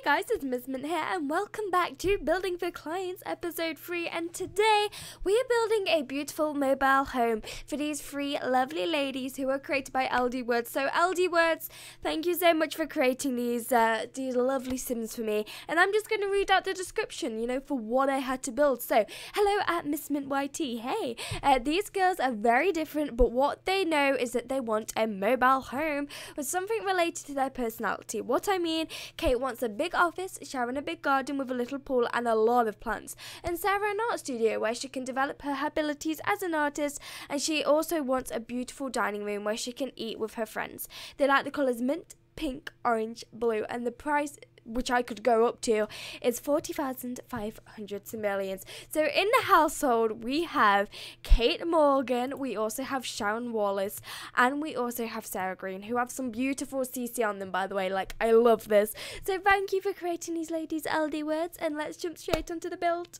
Guys, it's Miss Mint here and welcome back to Building for Clients episode 3, and today we are building a beautiful mobile home for these 3 lovely ladies who were created by LD Words. So LD Words, thank you so much for creating these lovely sims for me, and I'm just going to read out the description, for what I had to build. So, hello at missmintyt. Hey, these girls are very different, but what they know is that they want a mobile home with something related to their personality. What I mean, Kate wants a big office, Sharon a big garden with a little pool and a lot of plants, and Sarah an art studio where she can develop her abilities as an artist, and she also wants a beautiful dining room where she can eat with her friends. They like the colours mint, pink, orange, blue, and the price, which I could go up to, is 40,500 simoleons. So in the household we have Kate Morgan, we also have Sharon Wallace, and we also have Sarah Green, who have some beautiful CC on them, by the way. Like, I love this. So thank you for creating these ladies' LD Words, and let's jump straight onto the build.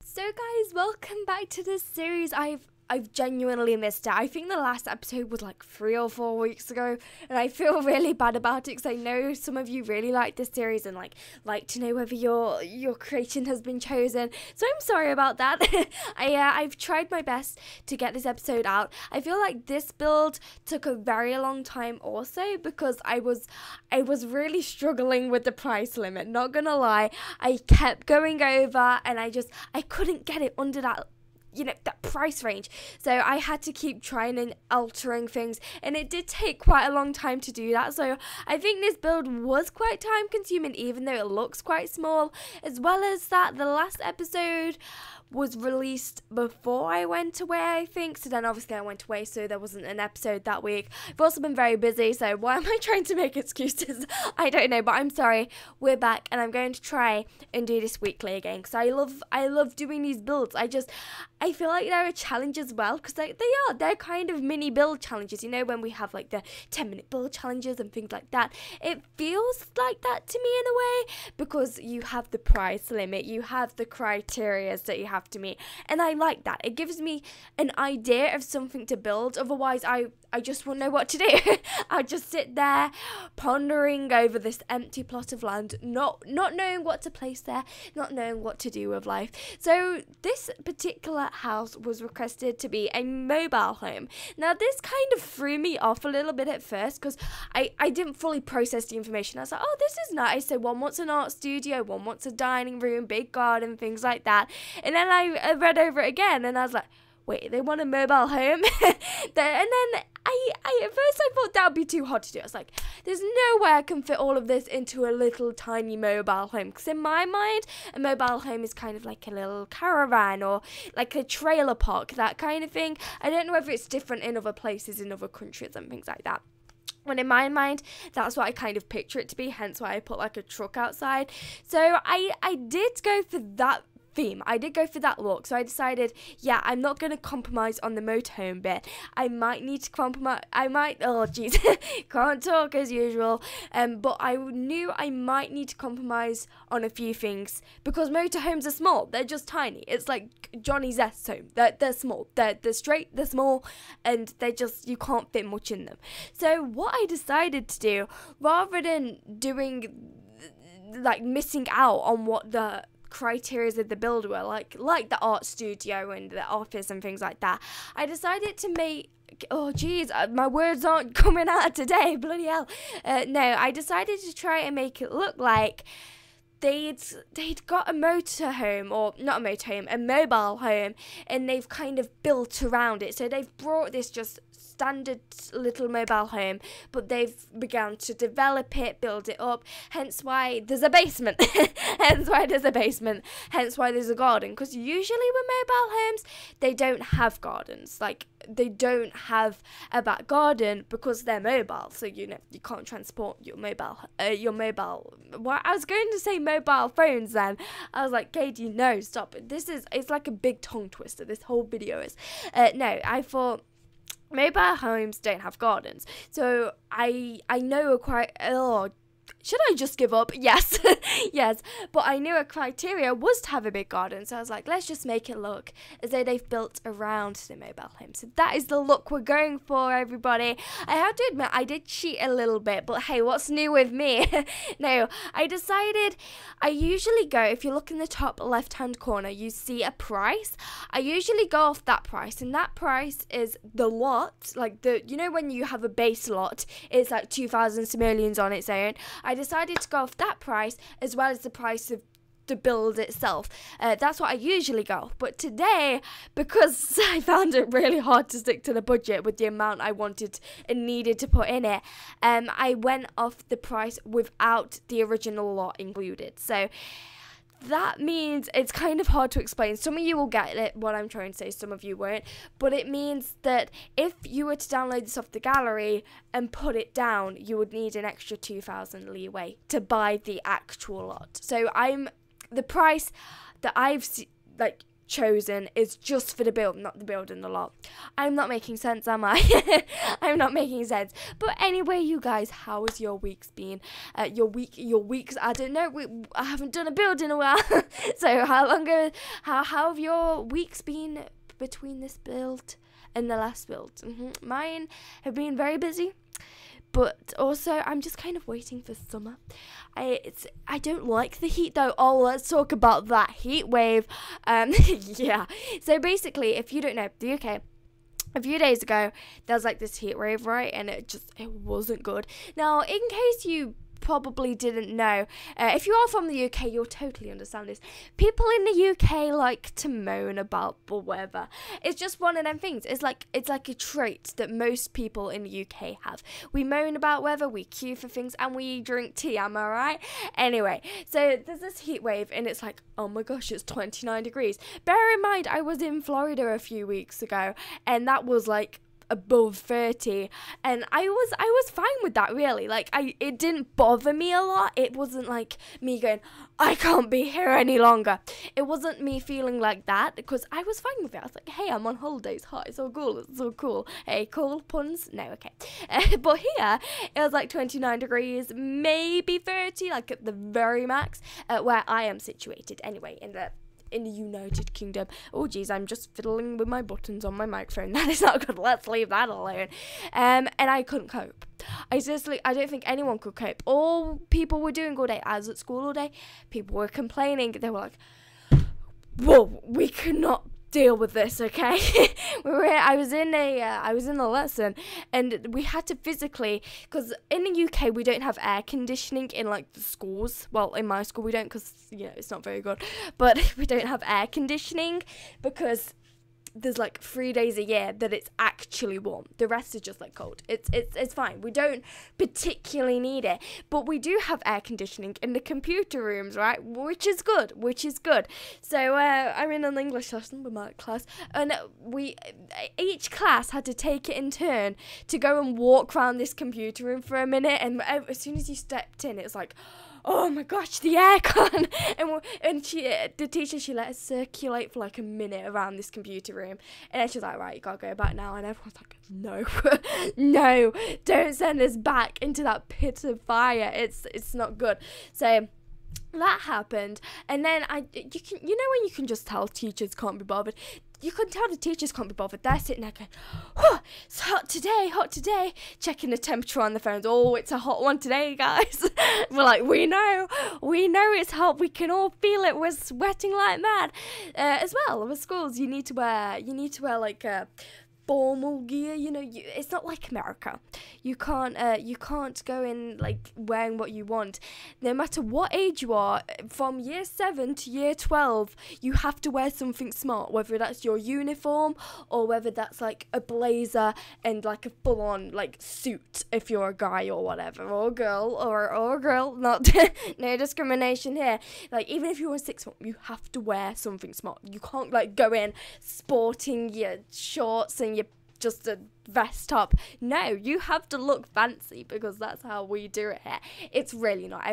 So guys, welcome back to this series. I've genuinely missed it. I think the last episode was like 3 or 4 weeks ago, and I feel really bad about it because I know some of you really like this series and like to know whether your creation has been chosen. So I'm sorry about that. I've tried my best to get this episode out. I feel like this build took a very long time also because I was really struggling with the price limit. Not gonna lie, I kept going over and I couldn't get it under that price range, so I had to keep trying and altering things, and it did take quite a long time to do that. So I think this build was quite time consuming, even though it looks quite small, as well as that the last episode was released before I went away, I think. So then obviously I went away, so there wasn't an episode that week. I've also been very busy, so why am I trying to make excuses? I don't know, but I'm sorry. We're back, and I'm going to try and do this weekly again because I love doing these builds. I feel like they're a challenge as well, because they're kind of mini build challenges, when we have like the 10-minute build challenges and things like that. It feels like that to me in a way, because you have the price limit, you have the criteria that you have to meet, and I like that. It gives me an idea of something to build. Otherwise I just won't know what to do. I'll just sit there pondering over this empty plot of land, not knowing what to place there, not knowing what to do with life. So this particular house was requested to be a mobile home. Now this kind of threw me off a little bit at first because I didn't fully process the information. I was like, oh, this is nice. So one wants an art studio, one wants a dining room, big garden, things like that. And then I read over it again and I was like, wait, they want a mobile home? And then at first I thought that would be too hard to do. I was like, there's no way I can fit all of this into a little tiny mobile home. Because in my mind, a mobile home is kind of like a little caravan or like a trailer park, that kind of thing. I don't know whether it's different in other places, in other countries and things like that. When in my mind, that's what I kind of picture it to be, hence why I put like a truck outside. So I did go for that theme. I did go for that look, so I decided, yeah, I'm not going to compromise on the motorhome bit. I might need to compromise. Can't talk as usual. But I knew I might need to compromise on a few things because motorhomes are small. They're just tiny. It's like Johnny Zest's home. They're small. They're straight. They're small, and you can't fit much in them. So what I decided to do, rather than missing out on what the criteria of the build were, like the art studio and the office and things like that, I decided to make, my words aren't coming out today, bloody hell. I decided to try and make it look like they'd got a motorhome, or not a motorhome, a mobile home, and they've kind of built around it. So they've brought this just standard little mobile home, but they've begun to develop it, build it up, hence why there's a basement. Hence why there's a garden, because usually with mobile homes they don't have gardens. Like, they don't have a back garden because they're mobile, so you can't transport your mobile well, I was going to say mobile phones then. I was like, Katie, no, stop. It's like a big tongue twister, this whole video is. No, I thought mobile homes don't have gardens, so I know quite should I just give up? Yes. Yes. But I knew a criteria was to have a big garden. So I was like, let's just make it look as though they've built around the mobile home. So that is the look we're going for, everybody. I have to admit, I did cheat a little bit. But hey, what's new with me? No, I decided I usually go, if you look in the top left-hand corner, you see a price. I usually go off that price. And that price is the lot. Like, you know when you have a base lot, it's like 2,000 simoleons on its own. I decided to go off that price as well as the price of the build itself. That's what I usually go. But today, because I found it really hard to stick to the budget with the amount I wanted and needed to put in it, I went off the price without the original lot included. So that means it's kind of hard to explain. Some of you will get it, what I'm trying to say, some of you won't. But it means that if you were to download this off the gallery and put it down, you would need an extra 2,000 leeway to buy the actual lot. So the price that I've chosen is just for the build, not the build and the lot. I'm not making sense, am I? I'm not making sense. But anyway, you guys, how has your weeks been? Your weeks, I don't know. I haven't done a build in a while. So how have your weeks been between this build and the last build? Mine have been very busy. But also, I'm just kind of waiting for summer. I don't like the heat though. Oh, let's talk about that heat wave. Yeah. So basically, if you don't know, the UK, a few days ago, there was like this heat wave, right? And it wasn't good. Now, in case you probably didn't know, if you are from the UK, you'll totally understand this. People in the UK like to moan about the weather. It's just one of them things. It's like a trait that most people in the UK have. We moan about weather, we queue for things, and we drink tea, am I right? Anyway, so there's this heat wave, and it's like, oh my gosh, it's 29 degrees. Bear in mind, I was in Florida a few weeks ago, and that was like above 30, and I was fine with that, really. Like, it didn't bother me a lot. It wasn't like me going, I can't be here any longer. It wasn't me feeling like that, because I was fine with it. I was like, hey, I'm on holiday, it's hot, it's all cool, it's all cool. Hey, cool puns? No, okay. But here it was like 29 degrees, maybe 30, like at the very max, where I am situated anyway, in the United Kingdom. Oh geez, I'm just fiddling with my buttons on my microphone. That is not good. Let's leave that alone. And I couldn't cope. I don't think anyone could cope. All people were doing all day, I was at school all day, people were complaining. They were like, whoa, we cannot deal with this, okay? I was in a lesson, and we had to physically, because in the UK we don't have air conditioning in like the schools. Well, in my school we don't, because it's not very good, but we don't have air conditioning because there's like 3 days a year that it's actually warm. The rest is just like cold. It's fine. We don't particularly need it, but we do have air conditioning in the computer rooms, right? Which is good. So I'm in an English lesson with my class, and each class had to take it in turn to go and walk around this computer room for a minute. And as soon as you stepped in, it's like, oh my gosh, the aircon. And the teacher, she let us circulate for like a minute around this computer room. And then she was like, right, you gotta go back now. And everyone's like, no, no, don't send us back into that pit of fire. It's not good. So that happened. And then when you can just tell teachers can't be bothered. You can tell the teachers can't be bothered. They're sitting there going, oh, it's hot today. Checking the temperature on the phones. Oh, it's a hot one today, guys. We're like, we know it's hot. We can all feel it. We're sweating like mad. As well, with schools, you need to wear like formal gear. It's not like America. You can't go in like wearing what you want. No matter what age you are, from year 7 to year 12, you have to wear something smart, whether that's your uniform or whether that's like a blazer and like a full-on like suit if you're a guy or whatever, or a girl or a girl. Not no discrimination here. Like, even if you're a sixth form, you have to wear something smart. You can't like go in sporting your shorts and just a vest top. No, you have to look fancy, because that's how we do it here. It's really not.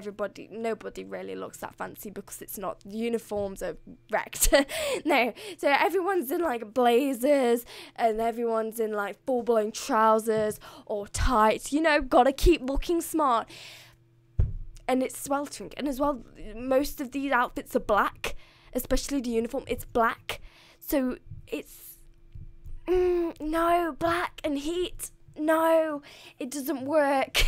Nobody really looks that fancy, because it's not. The uniforms are wrecked. No, so everyone's in like blazers, and everyone's in like full-blown trousers or tights. Gotta keep looking smart. and it's sweltering. And as well, most of these outfits are black, especially the uniform. It's black, so it's no, black and heat. No, it doesn't work.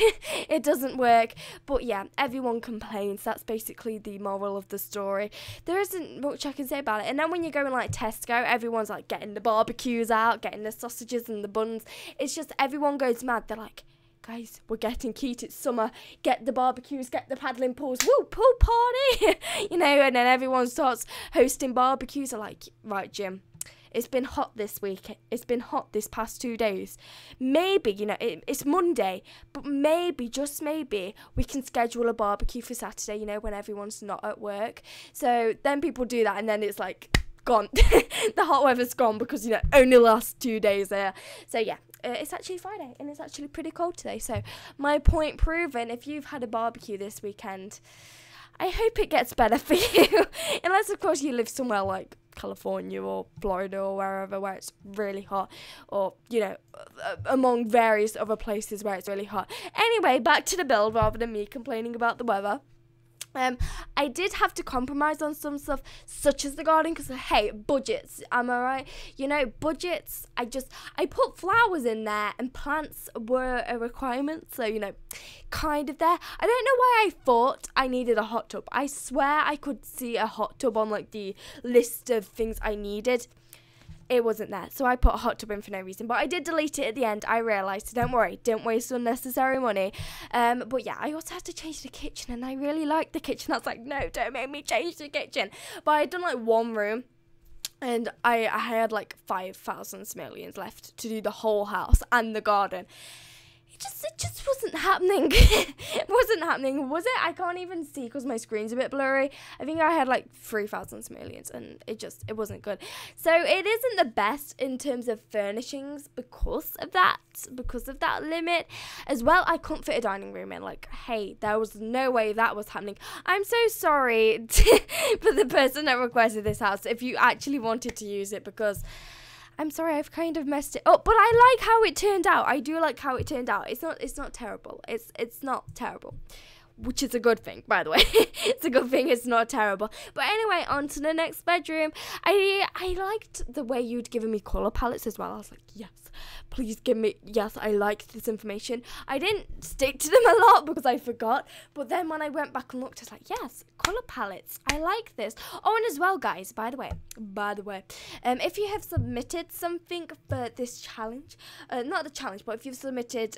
It doesn't work. But yeah, everyone complains. That's basically the moral of the story. There isn't much I can say about it. And then when you go in like Tesco, everyone's like getting the barbecues out, getting the sausages and the buns. It's just everyone goes mad. They're like, guys, we're getting cute. It's summer. Get the barbecues, get the paddling pools. Woo, pool party. You know, and then everyone starts hosting barbecues. They're like, right, Jim, it's been hot this week. It's been hot this past 2 days. Maybe, you know, it's Monday, but maybe, just maybe, we can schedule a barbecue for Saturday, you know, when everyone's not at work. So then people do that, and then it's like gone. The hot weather's gone because, you know, only last 2 days there. So yeah. It's actually Friday, and it's actually pretty cold today. So my point proven. If you've had a barbecue this weekend, I hope it gets better for you. Unless, of course, you live somewhere like California or Florida or wherever where it's really hot, or, you know, among various other places where it's really hot. Anyway, back to the build rather than me complaining about the weather. I did have to compromise on some stuff, such as the garden, because, hey, budgets, am I right? You know, budgets, I put flowers in there, and plants were a requirement, so, you know, kind of there. I don't know why I thought I needed a hot tub. I swear I could see a hot tub on, like, the list of things I needed. It wasn't there, so I put a hot tub in for no reason. But I did delete it at the end. I realised, don't worry, don't waste unnecessary money. But yeah, I also had to change the kitchen, and I really liked the kitchen. I was like, no, don't make me change the kitchen. But I had done like one room, and I had like 5,000 simoleons left to do the whole house and the garden. It just wasn't happening. It wasn't happening, was it? I can't even see because my screen's a bit blurry. I think I had like 3,000 simoleons, and it wasn't good. So it isn't the best in terms of furnishings because of that limit. As well, I couldn't fit a dining room in. Like, hey, there was no way that was happening. I'm so sorry for the person that requested this house if you actually wanted to use it, because I'm sorry, I've kind of messed it up, but I like how it turned out. I do like how it turned out. It's not terrible. It's not terrible, which is a good thing, by the way. It's a good thing it's not terrible. But anyway, on to the next bedroom. I liked the way you'd given me colour palettes as well. I was like, yes, please give me, yes, I liked this information. I didn't stick to them a lot because I forgot, but then when I went back and looked, I was like, yes, colour palettes, I like this. Oh, and as well, guys, by the way, if you have submitted something for this challenge, not the challenge, but if you've submitted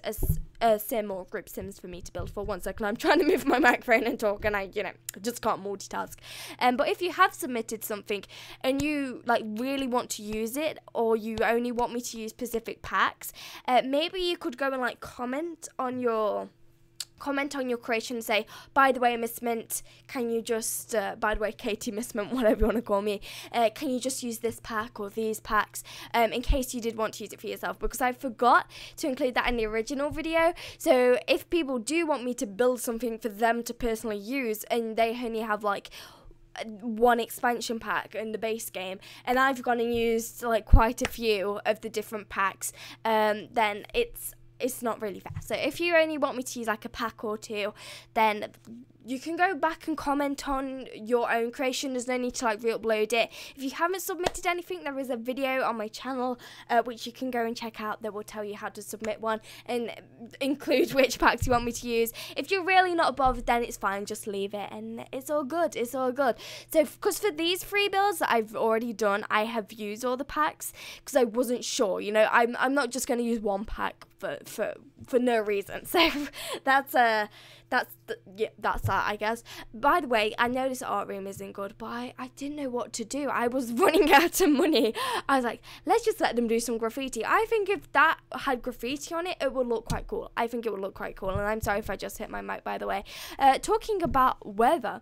a sim or group sims for me to build for, 1 second, I'm trying to move my microphone and talk, and I just can't multitask. But if you have submitted something and you like really want to use it, or you only want me to use specific packs, maybe you could go and like comment on your creation and say, by the way, Miss Mint, can you just, by the way, Katie Miss Mint, whatever you want to call me, can you just use this pack or these packs, in case you did want to use it for yourself, because I forgot to include that in the original video. So if people do want me to build something for them to personally use, and they only have like one expansion pack in the base game, and I've gone and used like quite a few of the different packs, then it's not really fair. So if you only want me to use like a pack or two, then you can go back and comment on your own creation. There's no need to like re-upload it. If you haven't submitted anything, there is a video on my channel which you can go and check out that will tell you how to submit one and include which packs you want me to use. If you're really not bothered, then it's fine, just leave it and it's all good. It's all good. So because for these 3 builds that I've already done, I have used all the packs because I wasn't sure, you know, I'm not just going to use one pack for no reason. So that's that, I guess. By the way, I know this art room isn't good, but I didn't know what to do. I was running out of money. I was like, let's just let them do some graffiti. I think if that had graffiti on it, it would look quite cool. I think it would look quite cool. And I'm sorry if I just hit my mic, by the way. Talking about weather,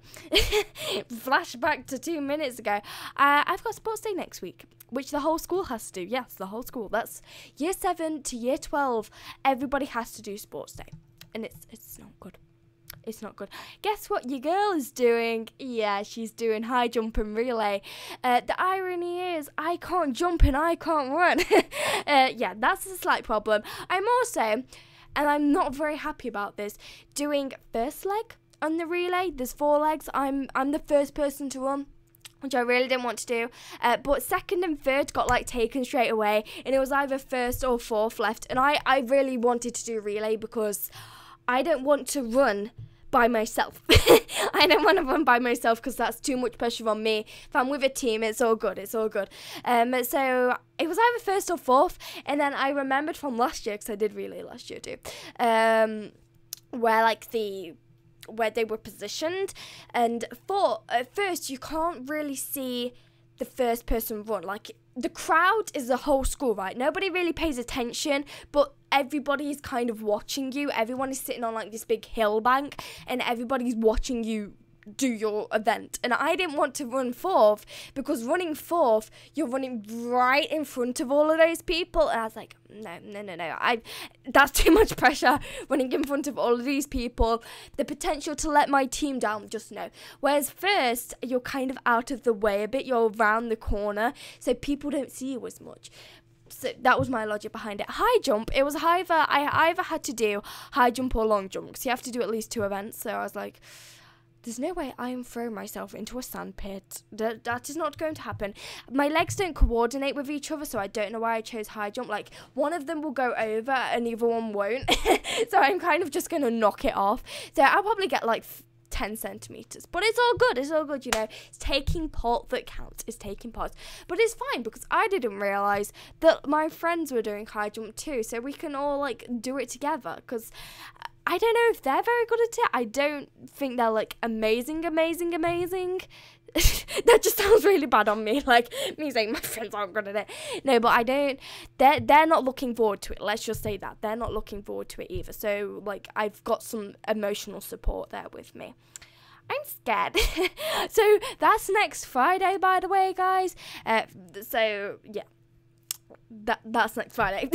flashback to 2 minutes ago. I've got sports day next week, which the whole school has to do. Yes, the whole school. That's year 7 to year 12. Everybody has to do sports day. And it's not good. It's not good. Guess what your girl is doing? Yeah, she's doing high jump and relay. The irony is I can't jump and I can't run. Yeah, that's a slight problem. I'm also, and I'm not very happy about this, doing first leg on the relay. There's 4 legs. I'm the first person to run, which I really didn't want to do, but second and third got like taken straight away, and it was either first or fourth left, and I really wanted to do relay because I don't want to run by myself. I don't want to run by myself because that's too much pressure on me. If I'm with a team, it's all good. So it was either first or fourth, and then I remembered from last year, because I did relay last year too, where they were positioned, and at first you can't really see the first person run. Like, the crowd is the whole school, right? Nobody really pays attention, but everybody is kind of watching you. Everyone is sitting on like this big hill bank, and everybody's watching you do your event. And I didn't want to run fourth, because running fourth, you're running right in front of all of those people, and I was like, no, that's too much pressure, running in front of all of these people, the potential to let my team down, just no. Whereas first, you're kind of out of the way a bit, you're around the corner, so people don't see you as much. So that was my logic behind it. High jump, it was I either had to do high jump or long jump, because you have to do at least 2 events, so I was like, there's no way I am throwing myself into a sandpit. That is not going to happen. My legs don't coordinate with each other, so I don't know why I chose high jump. Like, one of them will go over and the other one won't. So I'm kind of just going to knock it off. So I'll probably get like 10 centimeters. But it's all good. It's all good, you know. It's taking part that counts. It's taking part. But it's fine, because I didn't realize that my friends were doing high jump too. So we can all like do it together, because I don't know if they're very good at it. I don't think they're like amazing. That just sounds really bad on me, like me saying my friends aren't good at it. No, but I don't, they're not looking forward to it. Let's just say that. They're not looking forward to it either. So like, I've got some emotional support there with me. I'm scared. So that's next Friday, by the way, guys. So yeah. That's next Friday.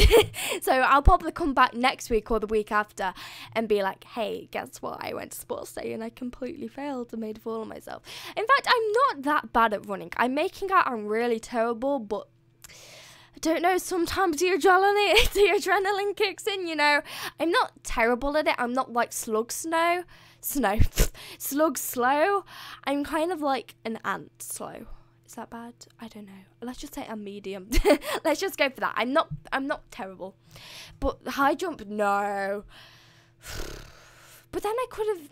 So I'll probably come back next week or the week after and be like, hey, guess what? I went to sports day and I completely failed and made a fool of myself. In fact, I'm not that bad at running. I'm making out I'm really terrible, but I don't know, sometimes the adrenaline kicks in, you know. I'm not terrible at it. I'm not like slug slow. I'm kind of like an ant slow. Is that bad? I don't know. Let's just say I'm medium. Let's just go for that. I'm not terrible. But high jump, no. But then I could have,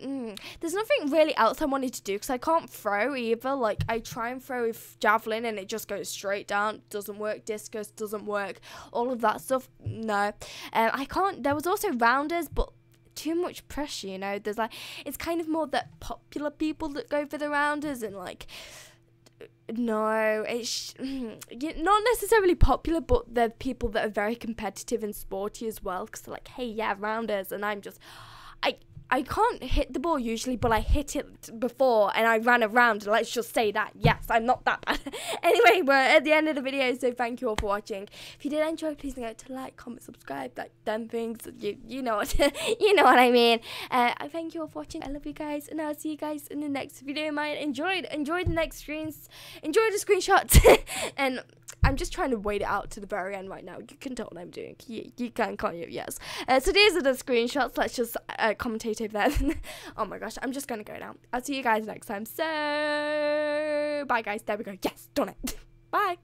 there's nothing really else I wanted to do, because I can't throw either. Like, I try and throw with javelin and it just goes straight down. Doesn't work. Discus doesn't work. All of that stuff, no. I can't. There was also rounders, but too much pressure, you know. There's like, it's kind of more the popular people that go for the rounders, and like, no, it's not necessarily popular, but they're people that are very competitive and sporty as well, because they're like, hey, yeah, rounders, and I'm just, I can't hit the ball usually, but I hit it before and I ran around. Let's just say that. Yes, I'm not that bad. Anyway, we're at the end of the video, so thank you all for watching. If you did enjoy, please don't forget to like, comment, subscribe, like them things. You know what you know what I mean. I thank you all for watching. I love you guys, and I'll see you guys in the next video. Enjoy the next screens. Enjoy the screenshots. And I'm just trying to wait it out to the very end right now. You can tell what I'm doing. You can, can't you? Yes. So these are the screenshots. Let's just commentate over there. Oh my gosh, I'm just going to go now. I'll see you guys next time. So, bye guys. There we go. Yes, done it. Bye.